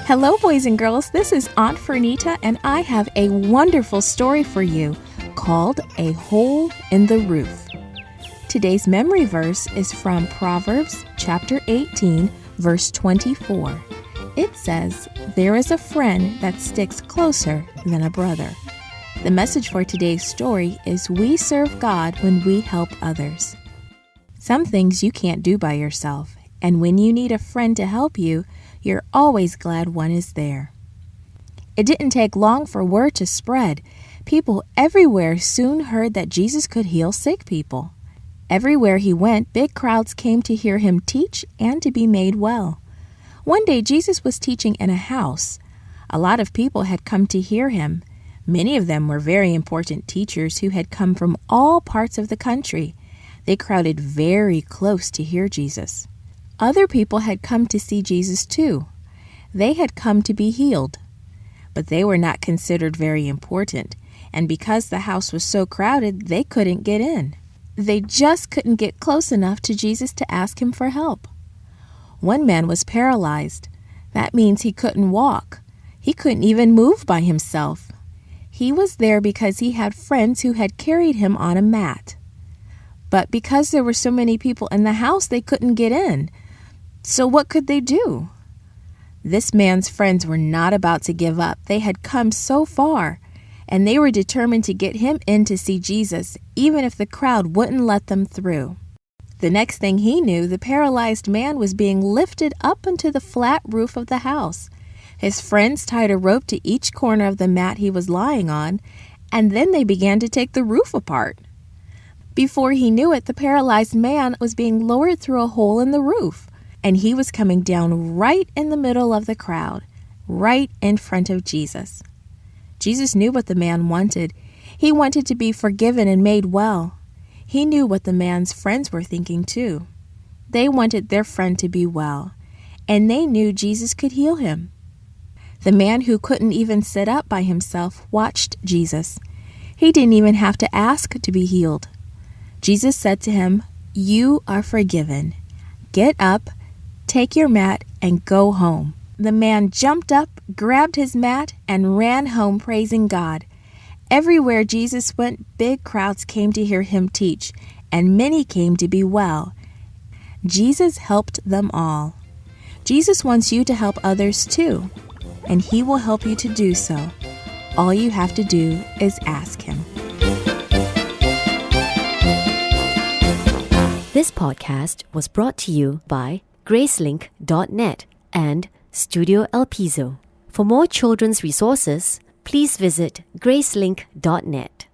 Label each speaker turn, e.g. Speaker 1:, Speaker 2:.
Speaker 1: Hello, boys and girls. This is Aunt Fernita, and I have a wonderful story for you called A Hole in the Roof. Today's memory verse is from Proverbs chapter 18, verse 24. It says, "There is a friend that sticks closer than a brother." The message for today's story is we serve God when we help others. Some things you can't do by yourself, and when you need a friend to help you, you're always glad one is there. It didn't take long for word to spread. People everywhere soon heard that Jesus could heal sick people. Everywhere he went, big crowds came to hear him teach and to be made well. One day, Jesus was teaching in a house. A lot of people had come to hear him. Many of them were very important teachers who had come from all parts of the country. They crowded very close to hear Jesus. Other people had come to see Jesus too. They had come to be healed. But they were not considered very important, and because the house was so crowded, they couldn't get in. They just couldn't get close enough to Jesus to ask him for help. One man was paralyzed. That means he couldn't walk. He couldn't even move by himself. He was there because he had friends who had carried him on a mat. But because there were so many people in the house, they couldn't get in. So what could they do? This man's friends were not about to give up. They had come so far, and they were determined to get him in to see Jesus, even if the crowd wouldn't let them through. The next thing he knew, the paralyzed man was being lifted up into the flat roof of the house. His friends tied a rope to each corner of the mat he was lying on, and then they began to take the roof apart. Before he knew it, the paralyzed man was being lowered through a hole in the roof, and he was coming down right in the middle of the crowd, right in front of Jesus. Jesus knew what the man wanted. He wanted to be forgiven and made well. He knew what the man's friends were thinking too. They wanted their friend to be well, and they knew Jesus could heal him. The man who couldn't even sit up by himself watched Jesus. He didn't even have to ask to be healed. Jesus said to him, "You are forgiven. Get up, take your mat, and go home." The man jumped up, grabbed his mat, and ran home praising God. Everywhere Jesus went, big crowds came to hear him teach, and many came to be well. Jesus helped them all. Jesus wants you to help others too, and he will help you to do so. All you have to do is ask him.
Speaker 2: This podcast was brought to you by Gracelink.net and Studio El Piso. For more children's resources, please visit Gracelink.net.